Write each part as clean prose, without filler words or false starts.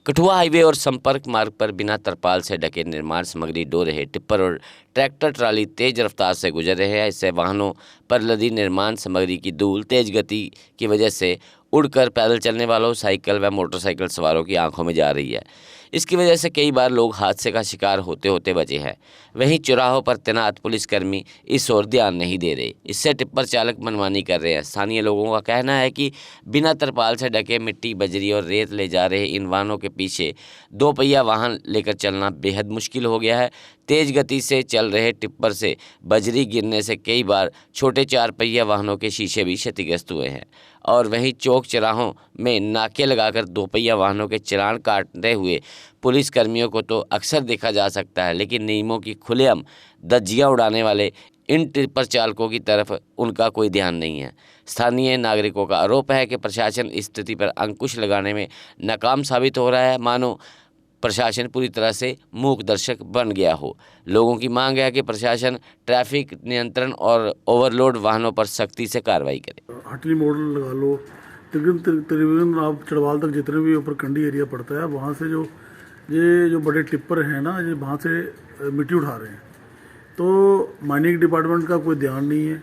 Kathua highway और संपर्क मार्ग पर बिना तरपाल से ढके निर्माण सामग्री ढो रहे टिप्पर और ट्रैक्टर ट्राली तेज रफ्तार से गुजर रहे हैं। इससे वाहनों पर लदी निर्माण सामग्री की धूल तेज गति की वजह से उड़कर पैदल चलने वालों, साइकिल व मोटरसाइकिल सवारों की आंखों में जा रही है। इसकी वजह से कई बार लोग हादसे का शिकार होते होते बचे हैं। वहीं चौराहों पर तैनात पुलिसकर्मी इस ओर ध्यान नहीं दे रहे। इससे टिप्पर चालक मनमानी कर रहे हैं। स्थानीय लोगों का कहना है कि बिना तरपाल से ढके मिट्टी, बजरी और रेत ले जा रहे इन वाहनों के पीछे 2 पहिया वाहन लेकर चलना बेहद मुश्किल हो गया है। तेज गति से चल रहे टिप्पर से बजरी गिरने से कई बार छोटे 4 पहिया वाहनों के शीशे भी क्षतिग्रस्त हुए हैं। और वहीं चौक चौराहों में नाके लगाकर 2 पहिया वाहनों के चालान काटते हुए पुलिस कर्मियों को तो अक्सर देखा जा सकता है, लेकिन नियमों की खुलेआम धज्जियां उड़ाने वाले इन टिप्पर चालकों की तरफ उनका कोई ध्यान नहीं है। स्थानीय नागरिकों का आरोप है कि प्रशासन इस स्थिति पर अंकुश लगाने में नाकाम साबित हो रहा है, मानो प्रशासन पूरी तरह से मूक दर्शक बन गया हो। लोगों की मांग है कि प्रशासन ट्रैफिक नियंत्रण और ओवरलोड वाहनों पर सख्ती से कार्रवाई करे। हटली मॉडल लगा लो, तकरीबन आप चढ़वाल तक जितने भी ऊपर कंडी एरिया पड़ता है, वहाँ से जो बड़े टिप्पर हैं ना, ये वहाँ से मिट्टी उठा रहे हैं। तो माइनिंग डिपार्टमेंट का कोई ध्यान नहीं है।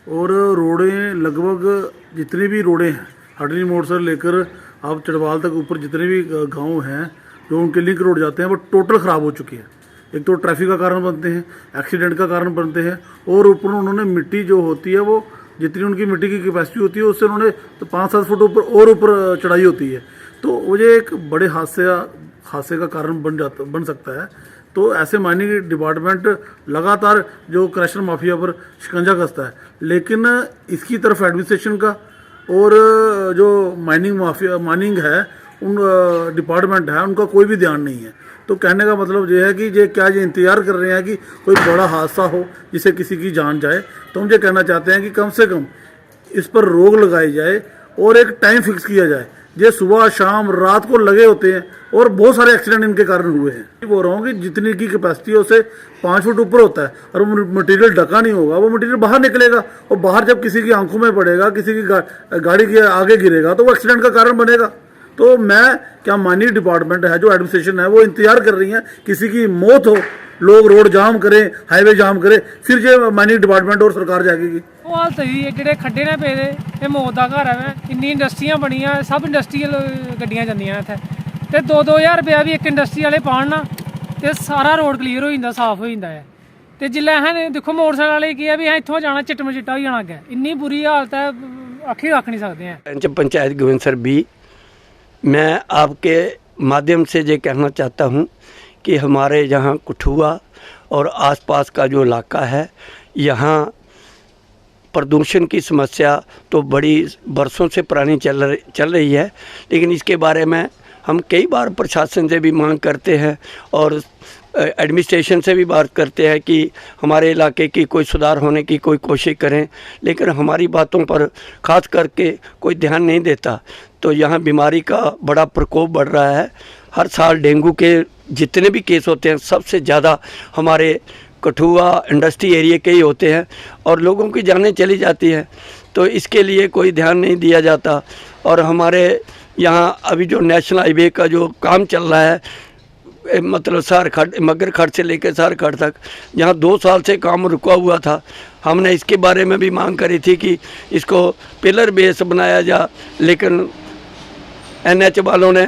और रोडें लगभग जितनी भी रोडें हैं, हटली मोड़ से लेकर आप चढ़वाल तक ऊपर जितने भी गांव हैं जो उनके लिंक रोड जाते हैं, वो टोटल ख़राब हो चुकी है। एक तो ट्रैफिक का कारण बनते हैं, एक्सीडेंट का कारण बनते हैं, और ऊपर उन्होंने मिट्टी जो होती है वो जितनी उनकी मिट्टी की कैपेसिटी होती है उससे उन्होंने तो 5-7 फुट ऊपर चढ़ाई होती है। तो वो ये एक बड़े हादसे का कारण बन सकता है। तो ऐसे माइनिंग डिपार्टमेंट लगातार जो क्रशर माफिया पर शिकंजा कसता है, लेकिन इसकी तरफ एडमिनिस्ट्रेशन का और जो माइनिंग है उन डिपार्टमेंट है उनका कोई भी ध्यान नहीं है। तो कहने का मतलब ये है कि ये इंतज़ार कर रहे हैं कि कोई बड़ा हादसा हो जिससे किसी की जान जाए। तो हम ये कहना चाहते हैं कि कम से कम इस पर रोक लगाई जाए और एक टाइम फिक्स किया जाए। ये सुबह शाम रात को लगे होते हैं और बहुत सारे एक्सीडेंट इनके कारण हुए हैं। बोल रहा हूँ कि जितनी की कैपेसिटी है उससे 5 फुट ऊपर होता है और वो मटेरियल ढका नहीं होगा, वो मटेरियल बाहर निकलेगा और बाहर जब किसी की आंखों में पड़ेगा, किसी की गाड़ी के आगे गिरेगा तो वो एक्सीडेंट का कारण बनेगा। तो माइनिंग डिपार्टमेंट है, जो एडमिनिस्ट्रेशन है, वो इंतजार कर रही है किसी की मौत हो, लोग रोड जाम करें, हाईवे जाम करें, फिर जो माइनिंग डिपार्टमेंट और सरकार जाएगी। ਉਹ ਹਾਲਤ ਹੀ ਜਿਹੜੇ ਖੱਡੇ ਨੇ ਪਏ ਇਹ ਮੌਤ ਦਾ ਘਰ ਹੈ। ਇੰਨੀ ਇੰਡਸਟਰੀਆਂ ਬਣੀਆਂ, ਸਭ ਇੰਡਸਟਰੀਅਲ ਗੱਡੀਆਂ ਜਾਂਦੀਆਂ ਇੱਥੇ, ਤੇ 2-2000 ਰੁਪਇਆ ਵੀ ਇੱਕ ਇੰਡਸਟਰੀ ਵਾਲੇ ਪਾਣ ਨਾ ਤੇ ਸਾਰਾ ਰੋਡ ਕਲੀਅਰ ਹੋ ਜਾਂਦਾ, ਸਾਫ਼ ਹੋ ਜਾਂਦਾ ਹੈ। ਤੇ ਜਿੱਲੇ ਹੈ ਦੇਖੋ ਮੋਟਰਸਾਈਕਲ ਵਾਲੇ ਕੀ ਹੈ ਵੀ ਇੱਥੋਂ ਜਾਣਾ ਚਿੱਟਾ ਚਿੱਟਾ ਹੋ ਜਾਣਾ ਅੱਗੇ, ਇੰਨੀ ਬੁਰੀ ਹਾਲਤ ਹੈ, ਅੱਖੀ ਰੱਖ ਨਹੀਂ ਸਕਦੇ ਆ। पंचायत गोविंद सर भी, मैं आपके माध्यम से ये कहना चाहता हूँ कि हमारे यहाँ कठुआ और आसपास का जो इलाका है, यहाँ प्रदूषण की समस्या तो बड़ी बरसों से पुरानी चल रही है, लेकिन इसके बारे में हम कई बार प्रशासन से भी मांग करते हैं और एडमिनिस्ट्रेशन से भी बात करते हैं कि हमारे इलाके की कोई सुधार होने की कोई कोशिश करें, लेकिन हमारी बातों पर ख़ास करके कोई ध्यान नहीं देता। तो यहाँ बीमारी का बड़ा प्रकोप बढ़ रहा है। हर साल डेंगू के जितने भी केस होते हैं सबसे ज़्यादा हमारे कठुआ इंडस्ट्री एरिया के ही होते हैं और लोगों की जानें चली जाती हैं। तो इसके लिए कोई ध्यान नहीं दिया जाता। और हमारे यहाँ अभी जो नेशनल हाईवे का जो काम चल रहा है, मतलब सारखट, मगरखट से लेकर सारखट तक, यहाँ 2 साल से काम रुका हुआ था। हमने इसके बारे में भी मांग करी थी कि इसको पिलर बेस बनाया जा, लेकिन NH वालों ने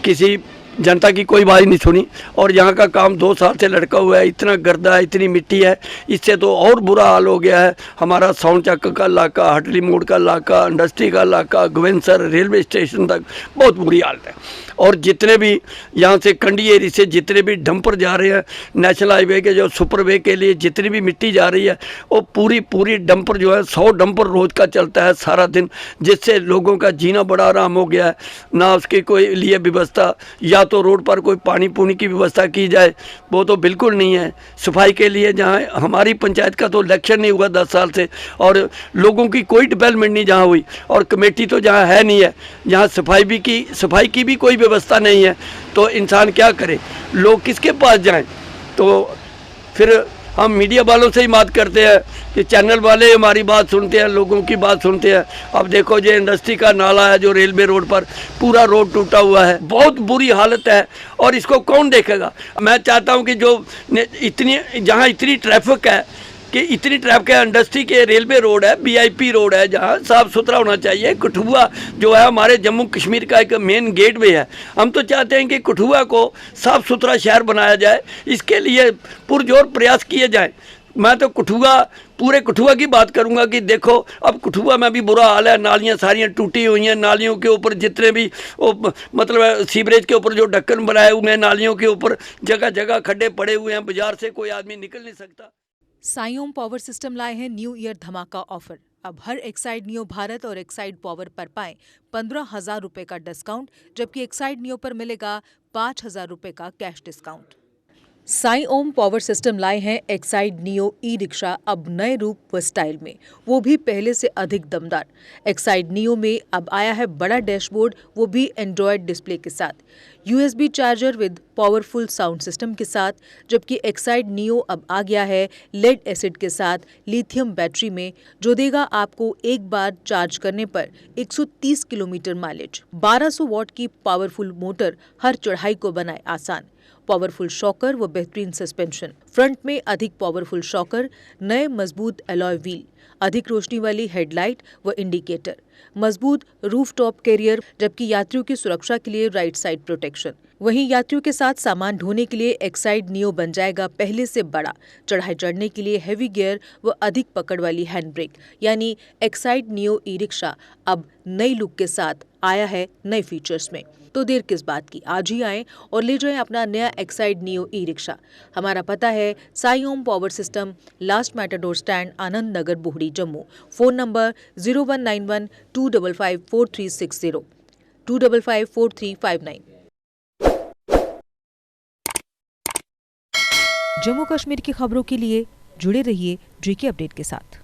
किसी जनता की कोई बात नहीं सुनी और यहाँ का काम 2 साल से लटका हुआ है। इतना गर्दा है, इतनी मिट्टी है, इससे तो और बुरा हाल हो गया है। हमारा साउंड चक्क का इलाका, हटली मोड़ का इलाका, इंडस्ट्री का इलाका, गोविंदसर रेलवे स्टेशन तक बहुत बुरी हालत है। और जितने भी यहाँ से कंडी एरिया से जितने भी डंपर जा रहे हैं, नेशनल हाईवे के जो सुपरवे के लिए जितनी भी मिट्टी जा रही है, वो पूरी डंपर जो है 100 डंपर रोज़ का चलता है सारा दिन, जिससे लोगों का जीना बड़ा आराम हो गया है। ना उसकी कोई लिए व्यवस्था, या तो रोड पर कोई पानी पूनी की व्यवस्था की जाए, वो तो बिल्कुल नहीं है। सफाई के लिए जहाँ हमारी पंचायत का तो इलेक्शन नहीं हुआ 10 साल से और लोगों की कोई डेवलपमेंट नहीं जहाँ हुई, और कमेटी तो जहाँ है नहीं है, जहाँ सफाई की भी कोई व्यवस्था नहीं है। तो इंसान क्या करे, लोग किसके पास जाएं? तो फिर हम मीडिया वालों से ही बात करते हैं कि चैनल वाले हमारी बात सुनते हैं, लोगों की बात सुनते हैं। अब देखो ये इंडस्ट्री का नाला है जो रेलवे रोड पर, पूरा रोड टूटा हुआ है, बहुत बुरी हालत है और इसको कौन देखेगा। मैं चाहता हूँ कि जो इतनी जहाँ इतनी ट्रैफिक है कि इतनी ट्रैफिक है, इंडस्ट्री के रेलवे रोड है, वीआईपी रोड है, जहाँ साफ़ सुथरा होना चाहिए। कठुआ जो है हमारे जम्मू कश्मीर का एक मेन गेटवे है। हम तो चाहते हैं कि कठुआ को साफ़ सुथरा शहर बनाया जाए, इसके लिए पुरजोर प्रयास किए जाएं। मैं तो पूरे कठुआ की बात करूंगा कि देखो अब कठुआ में भी बुरा हाल है, नालियाँ सारियाँ टूटी हुई हैं, नालियों के ऊपर जितने भी मतलब सीवरेज के ऊपर जो ढक्कन बनाए हुए हैं, नालियों के ऊपर जगह जगह खड्डे पड़े हुए हैं, बाजार से कोई आदमी निकल नहीं सकता। साईओम पावर सिस्टम लाए हैं न्यू ईयर धमाका ऑफर। अब हर एक्साइड नियो भारत और एक्साइड पावर पर पाएं 15,000 रुपए का डिस्काउंट, जबकि एक्साइड नियो पर मिलेगा 5,000 रुपए का कैश डिस्काउंट। साईओम पावर सिस्टम लाए हैं एक्साइड नियो ई रिक्शा, अब नए रूप व स्टाइल में, वो भी पहले से अधिक दमदार। एक्साइड नियो में अब आया है बड़ा डैशबोर्ड, वो भी एंड्रॉयड डिस्प्ले के साथ, USB charger with powerful sound system के साथ, जबकि एक्साइड नियो अब आ गया है लेड एसिड के साथ लिथियम बैटरी में, जो देगा आपको एक बार चार्ज करने पर 130 किलोमीटर माइलेज। 1200 वॉट की पावरफुल मोटर हर चढ़ाई को बनाए आसान। पावरफुल शॉकर व बेहतरीन सस्पेंशन, फ्रंट में अधिक पावरफुल शॉकर, नए मजबूत अलॉय व्हील, अधिक रोशनी वाली हेडलाइट व इंडिकेटर, मजबूत रूफटॉप कैरियर, जबकि यात्रियों की सुरक्षा के लिए राइट साइड प्रोटेक्शन। वहीं यात्रियों के साथ सामान ढोने के लिए एक्साइड नियो बन जाएगा पहले से बड़ा, चढ़ाई चढ़ने के लिए हैवी गियर व अधिक पकड़ वाली हैंड ब्रेक, यानी एक्साइड नियो ई रिक्शा अब नई लुक के साथ आया है नए फीचर्स में। तो देर किस बात की, आज ही आएं और ले जाएं अपना नया एक्साइड नियो ई रिक्शा। हमारा पता है Saiom power system, last matador stand, Anand Nagar, Bohri, Jammu. Phone number 0191 255 4360 255 4359। Jammu Kashmir की खबरों के लिए जुड़े रहिए JK अपडेट के साथ।